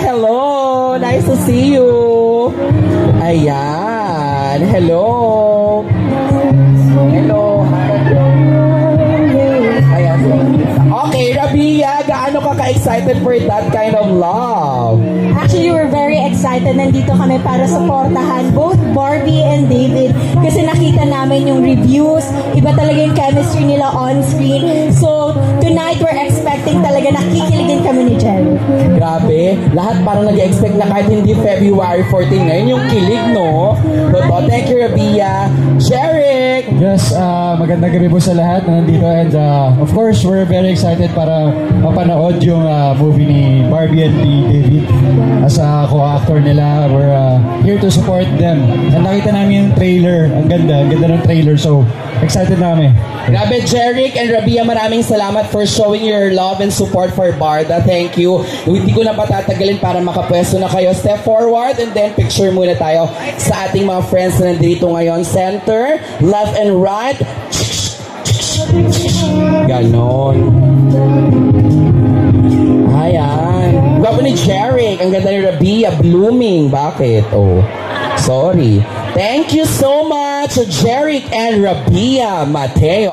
hello! Nice to see you! Ayan, hello! Hello! Ayan. Okay, Rabia, gaano ka ka-excited for that kind of love? Actually, we're very excited. Nandito kami para supportahan both Barbie and David kasi nakita namin yung reviews. Iba talaga yung chemistry nila on screen. So, tonight we're expecting talaga nakikiligin kami ni Jerry. Grabe, lahat parang nag-expect na kahit hindi February 14 ngayon yung kilig, no? Totoo. Thank you, Rabia. Jeric! Yes, magandang gabi po sa lahat na nandito and of course, we're very excited para mapanood yung movie ni Barbie and David. As a co-actor nila, we're here to support them. And nakita namin yung trailer, ang ganda ng trailer, so excited na kami. Grabe, Jeric and Rabia, maraming salamat for showing your love and support for Barda. Thank you. Hindi ko na patatagalin para makapwesto na kayo. Step forward and then picture muna tayo sa ating mga friends na nandito ngayon. Center, left and right. Ganon. Ayan. Gwapo ni Jeric. Ang ganda ni Rabia. Blooming. Bakit? Oh, sorry. Thank you so much, Jeric and Rabia Mateo.